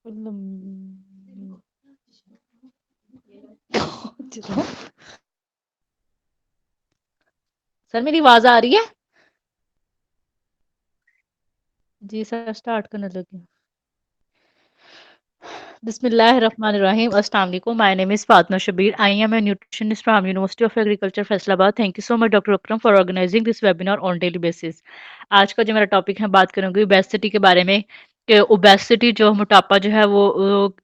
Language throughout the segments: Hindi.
चलो, सर मेरी आवाज़ आ रही है? जी सर, स्टार्ट करने लगी। Bismillahirrahmanirrahim. Assalamu alaikum. My name is Fatma Shabir. I am a nutritionist from University of Agriculture, Faisalabad. Thank you so much, Dr. Akram, for organizing this webinar on daily basis. आज का जो मेरा टॉपिक है, बात करूंगी ओबेसिटी के बारे में कि ओबेसिटी जो मोटापा जो है वो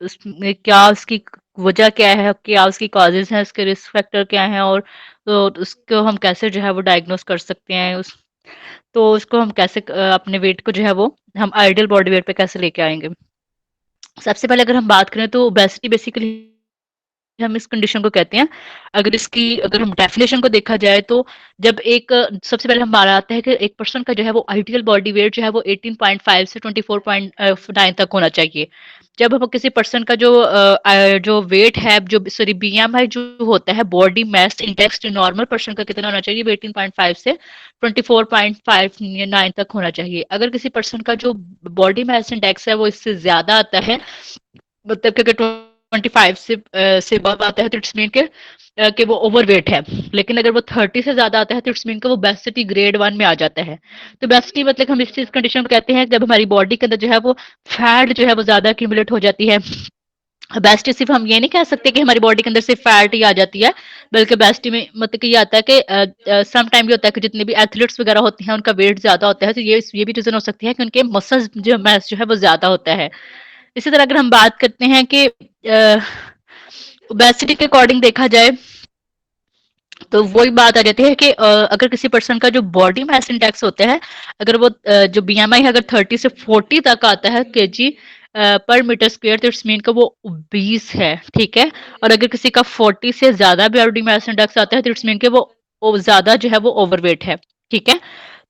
उसमें क्या उसकी वजह क्या है, क्या उसकी कॉजेज हैं, उसके रिस्क फैक्टर क्या हैं और तो उसको हम कैसे जो है वो डायग्नोस कर सकते हैं तो उसको हम कैसे अपने वेट को जो है वो हम आइडियल बॉडी वेट पे कैसे लेके आएंगे। सबसे पहले अगर हम बात करें तो ओबेसिटी बेसिकली हम इस कंडीशन को कहते हैं। अगर हम डेफिनेशन को देखा जाए तो जब एक सबसे पहले हमारा आता है कि एक पर्सन का जो है वो आइडियल बॉडी वेट जो है वो 18.5 से 24.9 तक होना चाहिए। जब हम किसी पर्सन का जो वेट है जो सॉरी बीएमआई जो होता है बॉडी मास इंडेक्स जो नॉर्मल पर्सन का कितना होना चाहिए वो 18.5 से 24.59 तक होना चाहिए। अगर किसी पर्सन का जो बॉडी मास इंडेक्स है वो इससे ज्यादा आता है मतलब कि अगर 25 से अबव आता है तो इट्स मीन कि वो ओवरवेट है। लेकिन अगर वो 30 से ज्यादा आता है तो इट्स मीन कि वो बेसिटी ग्रेड 1 में आ जाता है। तो बेसिटी मतलब हम इस चीज कंडीशन को कहते हैं जब हमारी बॉडी के अंदर जो है वो फैट जो है वो ज्यादा एक्यूमुलेट हो जाती है। बेसिटी सिर्फ हम ये नहीं कह सकते कि हमारी बॉडी के अंदर सिर्फ फैट ही आ जाती है, बल्कि बेसिटी में मतलब कि ये आता है कि सम टाइम ये होता है कि जितने भी एथलीट्स वगैरह होते हैं उनका वेट ज्यादा होता है, तो ये भी रीजन हो सकती है कि उनके मसल्स जो मैस जो है वो ज्यादा होता है। इसी तरह अगर हम बात करते हैं कि ओबेसिटी के अकॉर्डिंग देखा जाए तो वही बात आ जाती है कि अगर किसी पर्सन का जो बॉडी मास इंडेक्स होता है अगर वो जो बीएमआई है अगर 30 से 40 तक आता है केजी पर मीटर स्क्वायर तो इट्स मीन का वो 20 है। ठीक है। और अगर किसी का 40 से ज्यादा बॉडी मास इंडेक्स आता है तो इट्स मीन के वो ज्यादा जो है वो ओवरवेट है। ठीक है।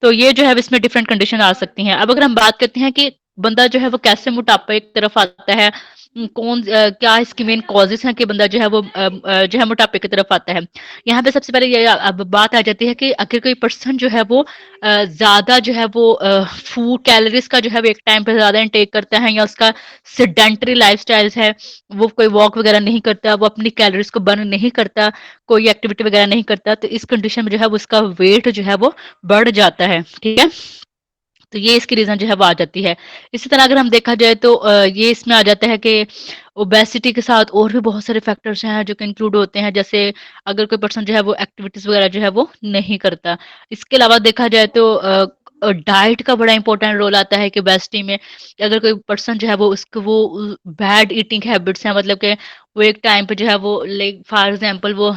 तो ये जो है इसमें डिफरेंट कंडीशन आ सकती हैं। अब अगर हम बात करते हैं कि बंदा जो है वो कैसे मोटापा एक तरफ आता है क्या इसकी मेन कॉजेस हैं कि बंदा जो है वो जो है मोटापे की तरफ आता है। यहाँ पे सबसे पहले ये अब बात आ जाती है कि अगर कोई पर्सन जो है वो ज्यादा जो है वो फूड कैलोरीज का जो है वो एक टाइम पे ज्यादा इनटेक करता है या उसका सेडेंटरी लाइफस्टाइल है, वो कोई वॉक वगैरह नहीं करता, वो अपनी कैलोरीज को बर्न नहीं करता, कोई एक्टिविटी वगैरह नहीं करता, तो इस कंडीशन में जो है वो उसका वेट जो है वो बढ़ जाता है। ठीक है। तो ये इसकी रीजन जो है वो आ जाती है। इसी तरह अगर हम देखा जाए तो ये इसमें आ जाता है कि ओबेसिटी के साथ और भी बहुत सारे फैक्टर्स हैं जो कि इंक्लूड होते हैं, जैसे अगर कोई पर्सन जो है वो एक्टिविटीज वगैरह जो है वो नहीं करता। इसके अलावा देखा जाए तो डाइट का बड़ा इंपॉर्टेंट रोल आता है कि ओबेसिटी में अगर कोई पर्सन जो है वो उसको वो बैड ईटिंग हैबिट्स हैं, मतलब कि वो एक टाइम पे जो है वो लाइक फॉर एग्जांपल वो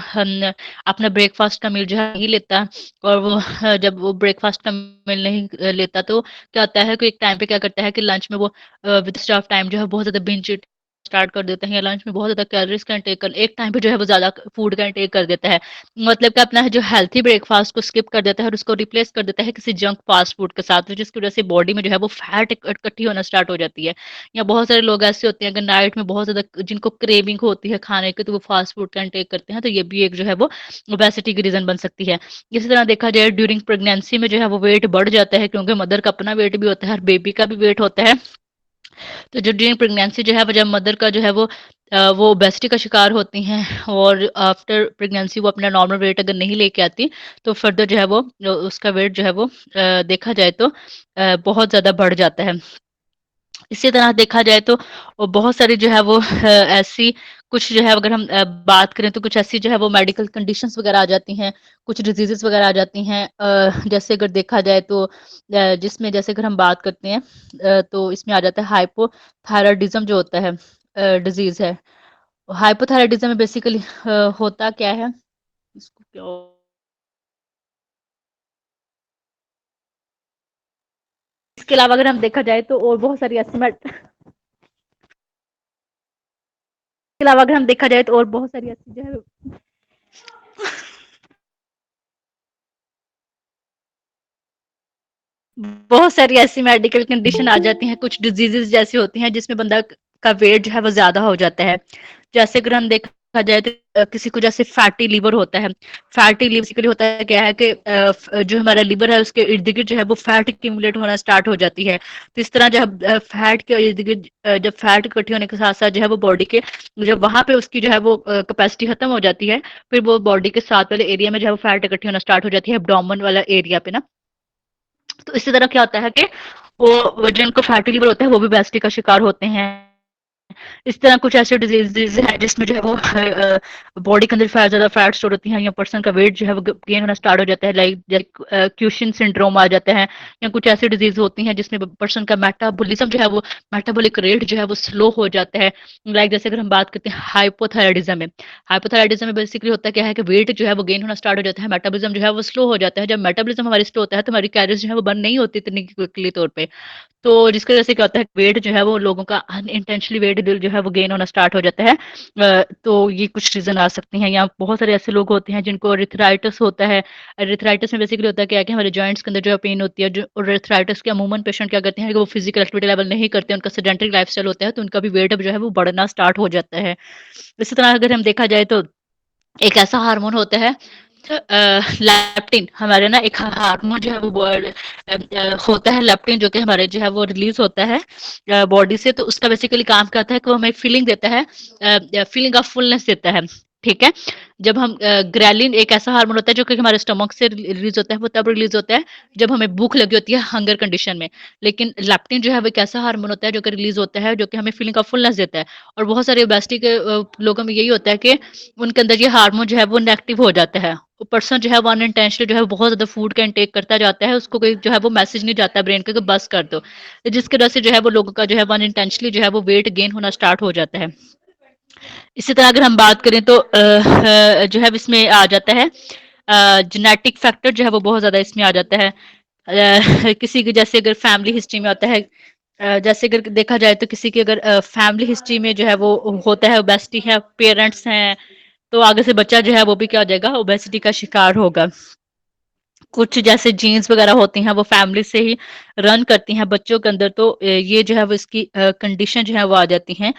अपना ब्रेकफास्ट का मील जो है नहीं लेता और वो जब वो ब्रेकफास्ट का मील नहीं लेता तो क्या होता है कि एक टाइम पे क्या करता है कि लंच में वो विद स्टाफ टाइम जो है बहुत ज़्यादा बिंज ईट स्टार्ट कर देते हैं या लंच में बहुत ज़्यादा कैलोरीज का इंटेक कर एक टाइम पे जो है वो ज़्यादा फूड का इंटेक कर देता है। मतलब कि अपना जो हेल्थी ब्रेकफास्ट को स्किप कर देता है और उसको रिप्लेस कर देता है किसी जंक फास्ट फूड के साथ, जिसकी वजह से बॉडी में जो है वो फैट इकट्ठी होना स्टार्ट हो जाती है। या बहुत सारे लोग ऐसे होते हैं अगर नाइट में बहुत ज़्यादा जिनको क्रेविंग होती है खाने की तो वो फास्ट फूड का इंटेक करते हैं, तो ये भी एक जो है वो ओबेसिटी की रीज़न बन सकती है। इसी तरह देखा जाए ड्यूरिंग प्रेगनेंसी में जो है वो वेट बढ़ जाता है क्योंकि मदर का अपना वेट भी होता है और बेबी का भी वेट होता है। तो जो ड्यूरिंग प्रेगनेंसी जो है वो जब मदर का जो है वो ओबेसिटी का शिकार होती हैं और आफ्टर प्रेगनेंसी वो अपना नॉर्मल वेट अगर नहीं लेके आती तो फर्दर जो है वो उसका वेट जो है वो देखा जाए तो बहुत ज़्यादा बढ़ जाता है। इसी तरह देखा जाए तो बहुत सारी जो है वो ऐसी कुछ जो है अगर हम बात करें तो कुछ ऐसी जो है वो मेडिकल कंडीशंस वगैरह आ जाती हैं, कुछ डिजीजेस वगैरह आ जाती हैं जैसे अगर देखा जाए तो जिसमें जैसे अगर हम बात करते हैं तो इसमें आ जाता है हाइपोथायराइडिज्म जो होता है डिजीज है। हाइपोथायराइडिज्म में बेसिकली होता क्या है इसको क्या इसके अलावा अगर हम देखा जाए तो और बहुत सारी ऐसी इसके अलावा अगर हम देखा जाए तो और बहुत सारी ऐसी जो है बहुत सारी ऐसी मेडिकल कंडीशन आ जाती हैं, कुछ डिजीजेस जैसी होती हैं जिसमें बंदा का वेट जो है वो ज्यादा हो जाता है। जैसे अगर हम देख जाए तो किसी को जैसे फैटी लिवर होता है। फैटी लिवर बेसिकली होता है क्या है कि जो हमारा लिवर है उसके इर्द-गिर्द जो है वो फैट एक्यूमुलेट होना स्टार्ट हो जाती है। तो इस तरह जब फैट के इर्द-गिर्द जब फैट इकट्ठी होने के साथ-साथ जो है वो बॉडी के जब वहाँ पे उसकी जो है वो कैपेसिटी खत्म हो जाती है, फिर वो बॉडी के साथ वाले एरिया में जो है वो फैट इकट्ठी होना स्टार्ट हो जाती है एब्डोमेन वाला एरिया पे ना। तो इसी तरह क्या होता है कि वो जिनको फैटी लिवर होता है वो भी ओबेसिटी का शिकार होते हैं। इस तरह कुछ ऐसे डिजीज है जिसमें जो है वो बॉडी के अंदर ज्यादा फैट स्टोर होती है या पर्सन का वेट जो है वो गेन होना स्टार्ट हो जाता है, लाइक क्यूशन सिंड्रोम आ जाता है। या कुछ ऐसी डिजीज होती हैं जिसमें पर्सन का मेटाबॉलिज्म जो है वो मेटाबॉलिक रेट जो है वो स्लो हो जाता है। लाइक जैसे अगर हम बात करते हैं हाइपोथायराइडिज्म में, हाइपोथायराइडिज्म में बेसिकली होता है क्या है कि वेट जो है वो गेन होना स्टार्ट हो जाता है, मेटाबॉलिज्म जो है वो स्लो हो जाता है। जब मेटाबॉलिज्म हमारी स्लो होता है तो हमारी कैलोरीज जो है वो बर्न नहीं होती इतनी क्विकली तौर पे। तो जिसकी वजह से क्या होता है वेट जो है वो लोगों का अनइंटेंशनली वेट जो है वो गेन होना स्टार्ट हो जाता है। तो ये कुछ रीजन आ सकती हैं। या बहुत सारे ऐसे लोग होते हैं जिनको अर्थराइटिस होता है। अर्थराइटिस में बेसिकली होता है क्या है कि हमारे जॉइंट्स के अंदर जो है पेन होती है। जो अर्थराइटिस के अमूमन पेशेंट क्या करते हैं कि वो फिजिकल एक्टिविटी लेवल नहीं करते, उनका सेडेंटरी लाइफस्टाइल होता है तो उनका भी वेट अब जो है वो बढ़ना स्टार्ट हो जाता है। इसी तरह अगर हम देखा जाए तो एक ऐसा हार्मोन होता है लेप्टिन। हमारे ना एक हार्मोन जो है वो होता है लेप्टिन, जो कि हमारे जो है वो रिलीज होता है बॉडी से। तो उसका बेसिकली काम करता है कि वो हमें फीलिंग देता है, फीलिंग ऑफ फुलनेस देता है। ठीक है। जब हम ग्रेलिन एक ऐसा हार्मोन होता है जो कि हमारे स्टमक से रिलीज होता है, वो तब रिलीज होता है जब हमें भूख लगी होती है हंगर कंडीशन में। लेकिन लेप्टिन जो है वो एक ऐसा हार्मोन होता है जो कि रिलीज होता है जो कि हमें फीलिंग ऑफ फुलनेस देता है। और बहुत सारे ओबेसिटी के लोगों में यही होता है कि उनके अंदर ये हार्मोन जो है वो इनएक्टिव हो जाता है। वो पर्सन जो है वो अनइंटेंशनली जो है बहुत ज़्यादा फूड का इंटेक करता जाता है, उसको कोई जो है वो मैसेज नहीं जाता है ब्रेन को कि बस कर दो। तो जिसकी वजह से जो है वो लोगों का जो है वो अनइंटेंशनली जो है वो वेट गेन होना स्टार्ट हो जाता है। इसी तरह अगर हम बात करें तो जो है इसमें आ जाता है जेनेटिक फैक्टर जो है वो बहुत ज़्यादा इसमें आ जाता है। किसी की जैसे अगर फैमिली हिस्ट्री में होता है, जैसे अगर देखा जाए तो किसी की अगर फैमिली हिस्ट्री में जो है वो होता है, ओबेसिटी है, पेरेंट्स हैं, तो आगे से बच्चा जो है वो भी क्या हो जाएगा, ओबेसिटी का शिकार होगा। कुछ जैसे जीन्स वगैरह होती हैं वो फैमिली से ही रन करती हैं बच्चों के अंदर, तो ये जो है वो इसकी कंडीशन जो है वो आ जाती हैं।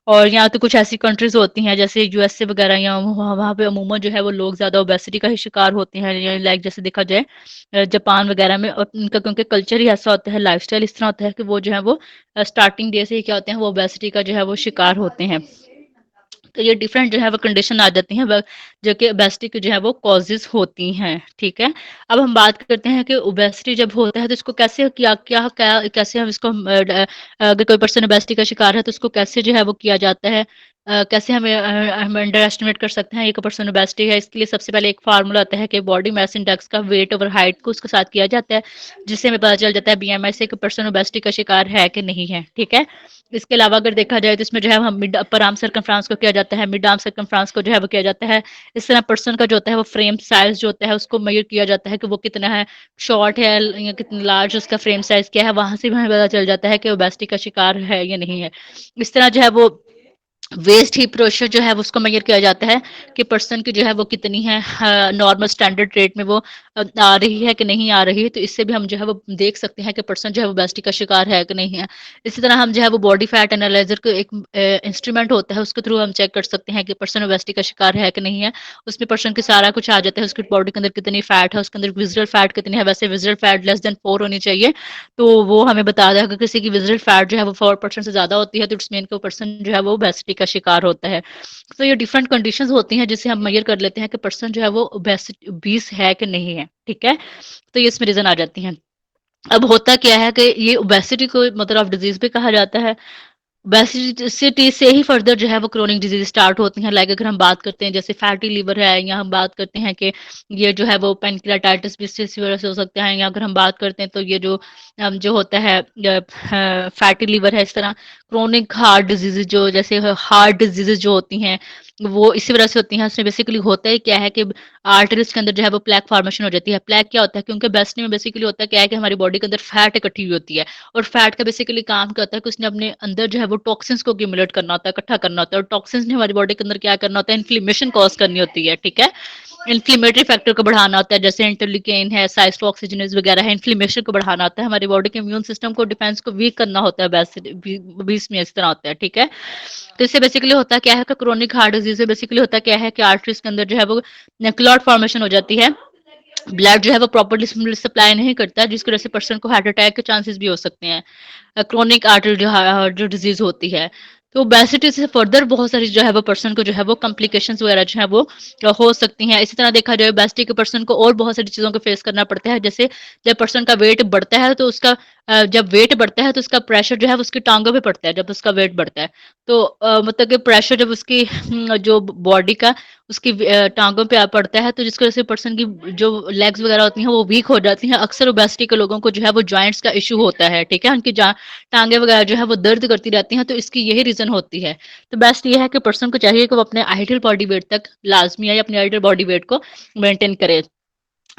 और यहाँ तो कुछ ऐसी कंट्रीज होती हैं जैसे यूएसए वगैरह, या वहाँ पे अमूमन जो है वो लोग ज़्यादा ओबेसिटी का ही शिकार होते हैं। या लाइक जैसे देखा जाए जापान वगैरह में, और उनका क्योंकि कल्चर ही ऐसा होता है, लाइफस्टाइल इस तरह होता है कि वो जो है वो स्टार्टिंग डे से ही क्या होते हैं वो ओबेसिटी का जो है वो शिकार होते हैं। तो ये डिफरेंट जो है वो कंडीशन आ जाती हैं जो कि ओबेसिटी की जो है वो कॉजेज होती हैं। ठीक है। अब हम बात करते हैं कि ओबेसिटी जब होता है तो इसको कैसे क्या क्या क्या कैसे हम इसको अगर कोई पर्सन ओबेसिटी का शिकार है तो उसको कैसे जो है वो किया जाता है, कैसे हम अंडर एस्टिमेट कर सकते हैं एक पर्सन ओबेसिटी है। इसके लिए सबसे पहले एक फार्मूला आता है कि बॉडी मास इंडेक्स का वेट ओवर हाइट को उसके साथ किया जाता है, जिससे हमें पता चल जाता है बीएमआई से कि पर्सन ओबेसिटी का शिकार है कि नहीं है। ठीक है। इसके अलावा अगर देखा जाए तो इसमें जो है हम मिड अपर आर्म सर्कमफ्रेंस को किया जाता है, मिड आर्म सर्कमफ्रेंस को जो है वो किया जाता है। इस तरह पर्सन का जो होता है वो फ्रेम साइज जो होता है उसको मेजर किया जाता है कि वो कितना है, शॉर्ट है या कितना लार्ज, उसका फ्रेम साइज क्या है, वहां से भी हमें पता चल जाता है कि ओबेसिटी का शिकार है या नहीं है। इस तरह जो है वो वेस्ट हीप रेशियो जो है वो उसको मेजर किया जाता है कि पर्सन की जो है वो कितनी है नॉर्मल स्टैंडर्ड रेट में वो आ रही है कि नहीं आ रही है। तो इससे भी हम जो है वो देख सकते हैं कि पर्सन जो है वो ओबेसिटी का शिकार है कि नहीं है। इसी तरह हम जो है वो बॉडी फैट एनालाइजर को एक इंस्ट्रूमेंट होता है, उसके थ्रू हम चेक कर सकते हैं कि पर्सन ओबेसिटी का शिकार है कि नहीं है। उसमें पर्सन की सारा कुछ आ जाता है, उसकी बॉडी के अंदर कितनी फैट है, उसके अंदर विजरल फैट कितनी है। वैसे विजरल फैट लेस देन 4 होनी चाहिए, तो वो हमें बता देगा। अगर किसी की विजरल फैट जो है वो 4% से ज़्यादा होती है तो इट्स मीन कि वो पर्सन जो है वो ओबेसिटी का शिकार होता है। तो ये डिफरेंट कंडीशंस होती हैं जिससे हम मेजर कर लेते हैं कि पर्सन जो है वो ओबीस है कि नहीं है। ठीक है। तो ये इसमें रीजन आ जाती हैं। अब होता क्या है कि ये ओबेसिटी को मदर ऑफ डिजीज भी कहा जाता है। ओबेसिटी से ही फर्दर जो है वो क्रोनिक डिजीज स्टार्ट होती हैं। लाइक अगर हम बात करते हैं जैसे फैटी लिवर है, या हम बात करते हैं कि ये जो है वो पेनक्रियाटाइटिस भी इसी वजह से हो सकता है। या अगर हम बात करते हैं तो ये जो होता है फैटी लिवर है। इस तरह क्रोनिक हार्ट डिजीजेज जो जैसे हार्ट डिजीजेज जो होती हैं वो इसी वजह से होती हैं। उसमें बेसिकली होता है क्या है कि आर्टरीज के अंदर जो है वो प्लेक फॉर्मेशन हो जाती है। प्लेक क्या होता है, क्योंकि बेस्टनी में बेसिकली होता है क्या है कि हमारी बॉडी के अंदर फैट इकट्ठी हुई होती है। और फैट का बेसिकली काम क्या होता है कि उसने अपने अंदर जो है वो टॉक्सिन्स को एक्यूमुलेट करना होता है, इकट्ठा करना होता है। और टॉक्सिन्स ने हमारी बॉडी के अंदर क्या करना होता है, इन्फ्लेमेशन कॉज करनी होती है। ठीक है। इन्फ्लेमेटरी फैक्टर को बढ़ाना होता है, जैसे इंटरल्यूकिन है, साइटोऑक्सीजनेज वगैरह है, इन्फ्लेमेशन को बढ़ाना होता है, हमारी बॉडी के इम्यून सिस्टम को, डिफेंस को वीक करना होता है, बीस में इस तरह होता है, ठीक है। तो इससे बेसिकली होता क्या है कि क्रोनिक हार्ट डिजीज से बेसिकली होता क्या है कि आर्टरीज के अंदर जो है वो क्लॉट फॉर्मेशन हो जाती है, ब्लड जो है वो प्रॉपर्ली सप्लाई नहीं करता, जिसकी वजह से पर्सन को हार्ट अटैक के चांसेस भी हो सकते हैं, क्रोनिक आर्टरी जो डिजीज होती है। तो ओबेसिटी से फर्दर बहुत सारी जो है वो पर्सन को जो है वो कॉम्प्लिकेशंस वगैरह जो है वो हो सकती हैं। इसी तरह देखा जाए ओबेसिटी के पर्सन को और बहुत सारी चीज़ों को फेस करना पड़ता है, जैसे जब पर्सन का वेट बढ़ता है तो उसका जब वेट बढ़ता है तो उसका प्रेशर जो है वो उसकी टांगों पे पड़ता है, जब उसका वेट बढ़ता है तो मतलब कि प्रेशर जब उसकी जो बॉडी का उसकी टांगों पे आ पड़ता है, तो जिसकी वजह से पर्सन की जो लेग्स वगैरह होती हैं वो वीक हो जाती हैं। अक्सर ओबेसिटी के लोगों को जो है वो जॉइंट्स का इशू होता है, ठीक है, उनकी टांगे वगैरह जो है वो दर्द करती रहती हैं, तो इसकी यही रीज़न होती है। तो बेस्ट ये है कि पर्सन को चाहिए कि वो अपने आइडियल बॉडी वेट तक लाजमी है या अपने आइडियल बॉडी वेट को मेंटेन करे।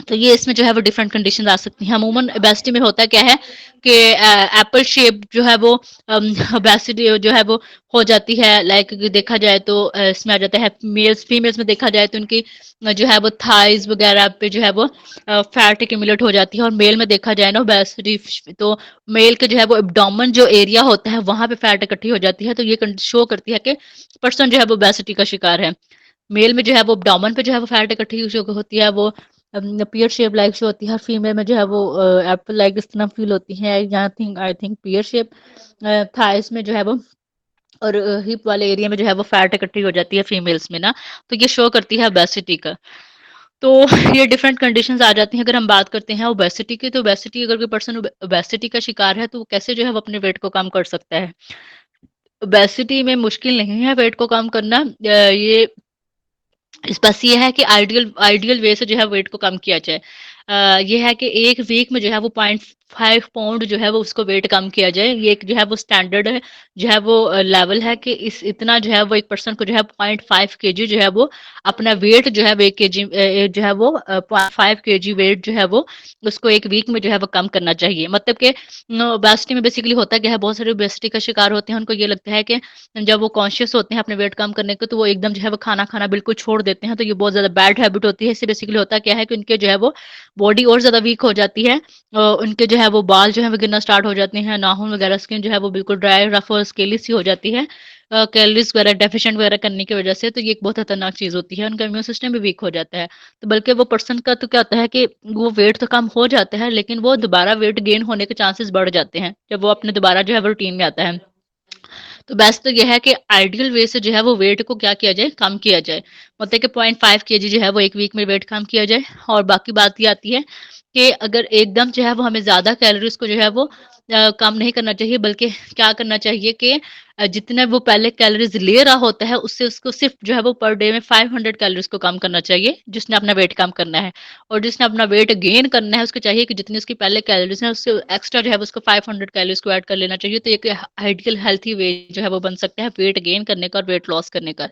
तो ये इसमें जो है वो डिफरेंट कंडीशन आ सकती हैं। अमूमन ओबेसिटी में होता क्या है कि एप्पल शेप जो है वो ओबेसिटी जो है वो हो जाती है, लाइक देखा जाए तो इसमें आ जाता है मेल्स फीमेल्स में देखा जाए तो उनकी जो है वो थाइज वगैरह पे जो है वो फैट एक्यूमुलेट हो जाती है, और मेल में देखा जाए ना ओबेसिटी तो मेल के जो है वो एब्डोमेन जो एरिया होता है वहां पे फैट इकट्ठी हो जाती है, तो ये शो करती है कि पर्सन जो है वो ओबेसिटी का शिकार है। मेल में जो है वो एब्डोमेन पे जो है वो फैट इकट्ठी जो होती है वो पियर शेप लाइक जो होती है, फीमेल में जो है वो एप्पल लाइक इस तरह फील होती है, यहाँ think I think peer shape thighs में जो है वो, और हिप वाले एरिया में जो है वो फैट इकट्ठी हो जाती है फीमेल्स में ना, तो ये शो करती है ओबेसिटी का। तो ये डिफरेंट कंडीशंस आ जाती हैं। अगर हम बात करते हैं ओबेसिटी की, तो ओबेसिटी अगर कोई पर्सन ओबेसिटी का शिकार है तो वो कैसे जो है वो अपने वेट को कम कर सकता है। ओबेसिटी में मुश्किल नहीं है वेट को कम करना, ये इस बस ये है कि आइडियल आइडियल वे से जो है वेट को कम किया जाए। ये है कि एक वीक में जो है वो 0.5 पाउंड जो है वो उसको वेट कम किया जाए, ये एक जो है वो स्टैंडर्ड है, जो है वो लेवल है कि इस इतना जो है वो एक पर्सन को जो है 0.5 kg जो है वो अपना वेट जो है वो 1 kg जो है वो 0.5 kg वेट जो है वो उसको एक वीक में जो है वो कम करना चाहिए। मतलब कि ओबेसिटी में बेसिकली होता क्या है, बहुत सारे ओबेसिटी का शिकार होते हैं, उनको ये लगता है कि जब वो कॉन्शियस होते हैं अपने वेट कम करने को, तो वो एकदम जो है वो खाना खाना बिल्कुल छोड़ देते हैं, तो ये बहुत ज़्यादा बैड हैबिट होती है। इससे बेसिकली होता क्या है कि उनके जो है वो बॉडी और ज़्यादा वीक हो जाती है, उनके जो है वो बाल जो है वो गिरना स्टार्ट हो जाते हैं, नाखून वगैरह स्किन जो है वो बिल्कुल ड्राई रफ और स्केली सी हो जाती है, कैलोरीज वगैरह डेफिशिएंट वगैरह करने की वजह से। तो ये एक बहुत खतरनाक चीज़ होती है, उनका इम्यून सिस्टम भी वीक हो जाता है। तो बल्कि वो पर्सन का तो क्या होता है कि वो वेट तो कम हो जाता है, लेकिन वो दोबारा वेट गेन होने के चांसेस बढ़ जाते हैं जब वो अपने दोबारा जो है वो रूटीन में आता है। तो बेस्ट तो ये है कि आइडियल वे से जो है वो वेट को क्या किया जाए, कम किया जाए। मतलब कि 0.5 kg जो है वो एक वीक में वेट कम किया जाए। और बाकी बात ये आती है कि अगर एकदम जो है वो हमें ज़्यादा कैलोरीज को जो है वो कम नहीं करना चाहिए, बल्कि क्या करना चाहिए कि जितने वो पहले कैलोरीज ले रहा होता है उससे उसको सिर्फ जो है वो पर डे में 500 कैलोरीज को कम करना चाहिए, जिसने अपना वेट कम करना है। और जिसने अपना वेट गेन करना है उसको चाहिए कि जितनी उसकी पहले कैलोरीज हैं उससे एक्स्ट्रा जो है उसको 500 कैलोरीज को ऐड कर लेना चाहिए। तो एक आइडियल हेल्थी वे जो है वो बन सकता है वेट गेन करने का और वेट लॉस करने का।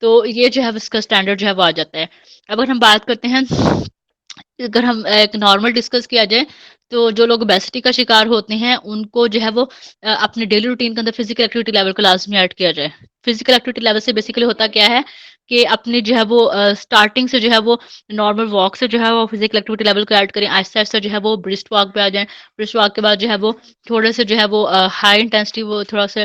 तो ये जो है उसका स्टैंडर्ड जो है वो आ जाता है। अब अगर हम बात करते हैं, अगर हम एक नॉर्मल डिस्कस किया जाए, तो जो लोग ओबेसिटी का शिकार होते हैं उनको जो है वो अपने डेली रूटीन के अंदर फिजिकल एक्टिविटी लेवल को लाजमी ऐड किया जाए। फिजिकल एक्टिविटी लेवल से बेसिकली होता क्या है कि अपनी जो है वो स्टार्टिंग से जो है वो नॉर्मल वॉक से जो है वो फिजिकल एक्टिविटी लेवल को ऐड करें, आहिस्ता आहिस्ता जो है वो ब्रिस्ट वॉक पे आ जाएं। ब्रिस्ट वॉक के बाद जो है वो थोड़े से जो है वो हाई इंटेंसिटी वो थोड़ा सा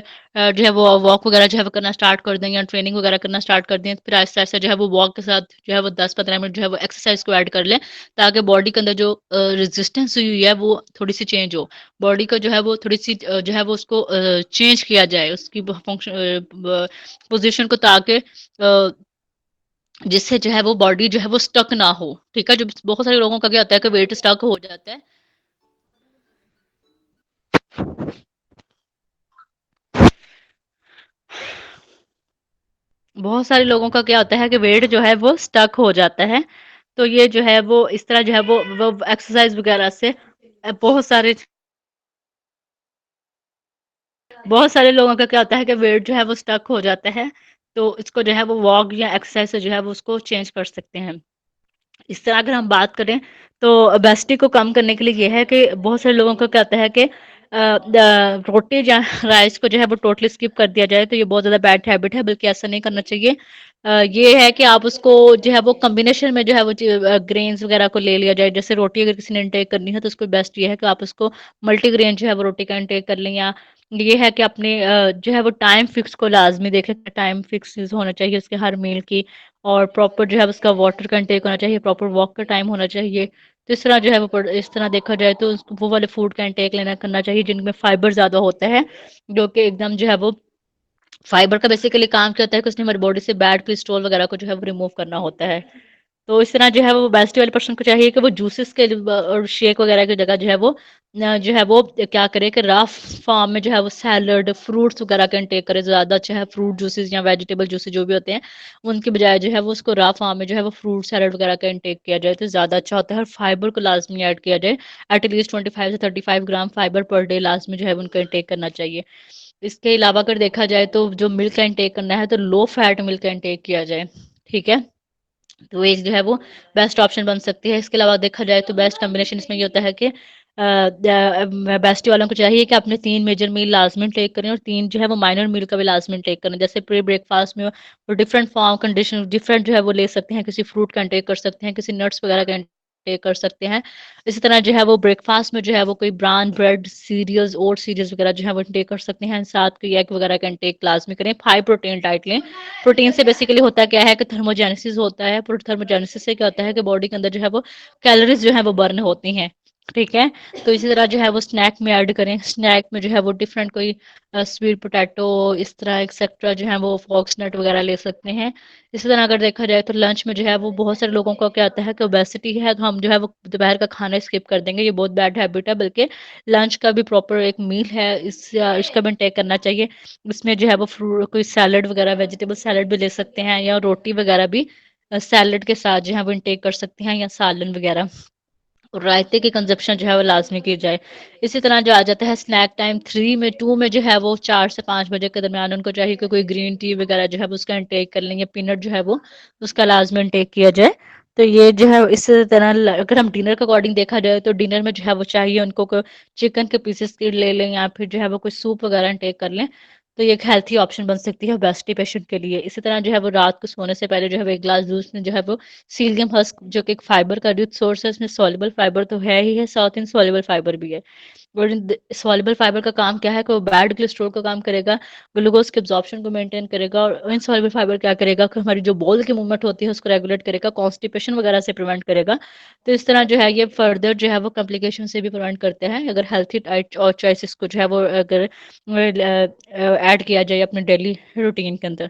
जो है वो वॉक वगैरह जो है वो करना स्टार्ट कर दें या ट्रेनिंग वगैरह करना स्टार्ट कर दें। फिर आहिस्ता आहिस्ता जो है वो वॉक के साथ जो है वो 10-15 मिनट जो है वो एक्सरसाइज को ऐड कर लें, ताकि बॉडी के अंदर जो रेजिस्टेंस हुई है वो थोड़ी सी चेंज हो। बॉडी का जो है वो थोड़ी सी जो है वो उसको चेंज किया जाए उसकी फंक्शन पोजीशन को, ताकि जिससे जो है वो बॉडी जो है वो स्टक ना हो। ठीक है, जो बहुत सारे लोगों का क्या होता है कि वेट स्टक हो जाता है। बहुत सारे लोगों का क्या होता है कि वेट जो है वो स्टक हो जाता है। तो ये जो है वो इस तरह जो है वो एक्सरसाइज वगैरह से बहुत सारे लोगों का क्या होता है कि वेट जो है वो स्टक हो जाता है। तो इसको जो है वो वॉक या एक्सरसाइज से जो है वो उसको चेंज कर सकते हैं। इस तरह अगर हम बात करें तो ओबेसिटी को कम करने के लिए ये है कि बहुत सारे लोगों को क्या होता है कि रोटी या राइस को जो है वो टोटली स्किप कर दिया जाए, तो ये बहुत ज़्यादा बैड हैबिट है, बल्कि ऐसा नहीं करना चाहिए। ये है कि आप उसको जो है वो कॉम्बिनेशन में जो है वो ग्रेन्स वगैरह को ले लिया जाए। जैसे रोटी अगर किसी ने इंटेक करनी है तो उसको बेस्ट ये है कि आप उसको मल्टीग्रेन जो है वो रोटी का इंटेक कर लें, या ये है कि अपने जो है वो टाइम फिक्स को लाजमी देखें, टाइम फिक्स होना चाहिए उसके हर मील की, और प्रॉपर जो है उसका वाटर का इंटेक होना चाहिए, प्रॉपर वॉक का टाइम होना चाहिए। तो इस तरह जो है वो इस तरह देखा जाए तो वो वाले फूड का इंटेक लेना करना चाहिए जिनमें फाइबर ज़्यादा होता है, जो कि एकदम जो है वो फाइबर का बेसिकली काम क्या होता है कि उसने हमारी बॉडी से बैड कोलेस्ट्रॉल वगैरह को जो है वो रिमूव करना होता है। तो इस तरह जो है वो ओबेसिटी वाले पर्सन को चाहिए कि वो जूसेस के और शेक वगैरह की जगह जो है वो क्या करे कि रफ फॉर्म में जो है वो सैलड फ्रूट्स वगैरह का इंटेक करे। ज़्यादा अच्छा है फ्रूट जूसेस या वेजिटेबल जूसेस जो भी होते हैं उनके बजाय जो है वो उसको रफ फॉर्म में जो है वो फ्रूट सैलड वगैरह का इंटेक किया जाए तो ज़्यादा अच्छा होता है। और फाइबर को लाजमी ऐड किया जाए, एटलीस्ट 25 से 35 ग्राम फाइबर पर डे लाजमी जो है उनका इंटेक करना चाहिए। इसके अलावा अगर देखा जाए तो जो मिल्क का इंटेक करना है तो लो फैट मिल्क का इंटेक किया जाए, ठीक है। तो एक जो है वो बेस्ट ऑप्शन बन सकती है। इसके अलावा देखा जाए तो बेस्ट कॉम्बिनेशन इसमें ये होता है कि बेस्टी वालों को चाहिए कि अपने 3 मेजर मील लाज़मी टेक करें और 3 जो है वो माइनर मील का भी लाज़मी टेक करें। जैसे प्री ब्रेकफास्ट में वो डिफरेंट फॉर्म कंडीशन डिफरेंट जो है वो ले सकते हैं, किसी फ्रूट का इंटेक कर सकते हैं, किसी नट्स वगैरह का इंटेक कर सकते हैं। इसी तरह जो है वो ब्रेकफास्ट में जो है वो कोई brown bread, cereals, oats cereals वगैरह जो है वो इंटेक कर सकते हैं। साथ कोई एग वगैरह का इंटेक लाज़मी करें। हाई प्रोटीन डाइट लें। प्रोटीन से बेसिकली होता क्या है कि थर्मोजेनेसिस होता है। थर्मोजेनेसिस से क्या होता है कि बॉडी के अंदर जो है वो कैलोरीज जो है वो बर्न होती हैं, ठीक है। तो इसी तरह जो है वो स्नैक में ऐड करें। स्नैक में जो है वो डिफरेंट कोई स्वीट पोटैटो इस तरह एक्सेट्रा जो है वो फॉक्स नट वगैरह ले सकते हैं। इसी तरह अगर देखा जाए तो लंच में जो है वो बहुत सारे लोगों को क्या आता है कि ओबेसिटी है तो हम जो है वो दोपहर का खाना स्किप कर देंगे। ये बहुत बैड हैबिट है, बल्कि लंच का भी प्रॉपर एक मील है, इसका भी टेक करना चाहिए। इसमें जो है वो फ्रूट कोई सैलड वगैरह वेजिटेबल सैलड भी ले सकते हैं, या रोटी वगैरह भी सैलड के साथ जो है वो इंटेक कर सकते हैं, या सालन वगैरह। और रायते की कंजप्शन जो है वो लाजमी की जाए। इसी तरह जो आ जाता है स्नैक टाइम 3 में 2 में जो है वो 4 से 5 बजे के दरमियान उनको चाहिए कि कोई ग्रीन टी वगैरह जो है वो उसका इंटेक कर लेंगे, पीनट जो है वो उसका लाजमी इंटेक किया जाए। तो ये जो है इस तरह अगर हम डिनर के अकॉर्डिंग देखा जाए तो डिनर में जो है वो चाहिए उनको चिकन के पीसेस के ले लें, या फिर जो है वो कोई सूप वगैरह इंटेक कर लें। तो ये एक हेल्थी ऑप्शन बन सकती है ओबेसिटी पेशेंट के लिए। इसी तरह जो है वो रात को सोने से पहले जो है वो 1 ग्लास दूध में जो है वो सीलियम हस्क जो कि एक फाइबर का रिच सोर्स है, इसमें सॉल्युबल फाइबर तो है ही है, साथ ही इनसॉल्युबल फाइबर भी है। और सॉल्युबल फाइबर का काम क्या है कि वो बैड कोलेस्ट्रॉल का काम करेगा, ग्लूकोज के एब्जॉर्प्शन को मेंटेन करेगा। और इनसॉल्युबल फाइबर क्या करेगा कि हमारी जो बॉल की मूवमेंट होती है उसको रेगुलेट करेगा, कॉन्स्टिपेशन वगैरह से प्रिवेंट करेगा। तो इस तरह जो है ये फर्दर जो है वो कॉम्प्लिकेशन से भी प्रिवेंट करते हैं अगर हेल्थी डाइट और चॉइसेस को जो है वो अगर ऐड किया जाए अपने डेली रूटीन के अंदर।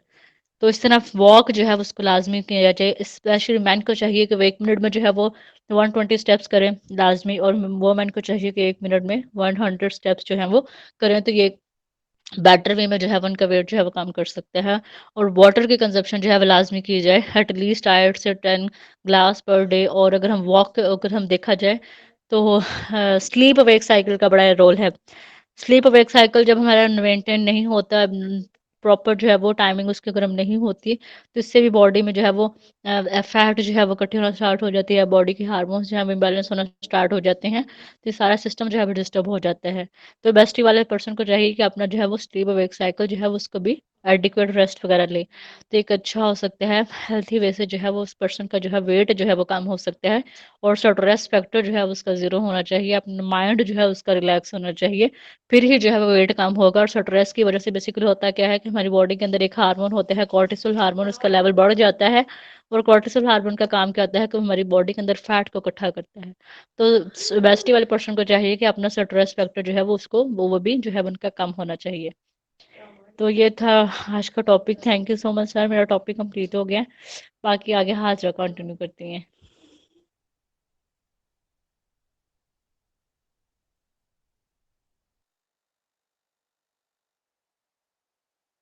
तो इस तरह वॉक जो है वो उसको लाजमी किया जाए। स्पेशली मैन को चाहिए कि वो 1 मिनट में जो है वो 120 स्टेप्स करें लाजमी, और वोमेन को चाहिए कि 1 मिनट में 100 स्टेप्स जो है वो करें। तो ये बेटर वे में जो है वो उनका वेट जो है वो कम कर सकते हैं। और वाटर की कंजप्शन जो है वो लाजमी की जाए, एटलीस्ट 8 से 10 ग्लास पर डे। और अगर हम वॉक अगर हम देखा जाए तो स्लीप अवेक साइकिल का बड़ा रोल है। स्लीप अवेक साइकिल जब हमारा मेंटेन नहीं होता प्रॉपर जो है वो टाइमिंग उसकी अगर हम नहीं होती तो इससे भी बॉडी में जो है वो फैट जो है वो इकट्ठी होना स्टार्ट हो जाती है, बॉडी के हार्मोन्स जो है वो इम्बैलेंस होना स्टार्ट हो जाते हैं। तो ये सारा सिस्टम जो है वो डिस्टर्ब हो जाता है। तो बेस्टी वाले पर्सन को चाहिए कि अपना जो है वो स्लीप अवेक साइकिल जो है वो उसको भी एडिक्वेट रेस्ट वगैरह ले। तो एक अच्छा हो सकता है हेल्थी वे से जो है वो उस पर्सन का जो है वेट जो है वो कम हो सकता है। और स्ट्रेस फैक्टर जो है उसका ज़ीरो होना चाहिए, अपना माइंड जो है उसका रिलैक्स होना चाहिए, फिर ही जो है वो वेट कम होगा। और स्ट्रेस की वजह से बेसिकली होता क्या है कि हमारी बॉडी के अंदर एक हार्मोन होता है कॉर्टिसोल हार्मोन, उसका लेवल बढ़ जाता है। और कॉर्टिसोल हार्मोन का काम क्या होता है कि हमारी बॉडी के अंदर फैट को इकट्ठा करता है। तो ओबेसिटी वाले पर्सन को चाहिए कि अपना स्ट्रेस फैक्टर जो है वो उसको वो भी जो है उनका कम होना चाहिए। तो ये था आज का topic. Thank you so much sir, मेरा टॉपिक कंप्लीट हो गया। बाकी आगे हाजिर कंटिन्यू करती हैं।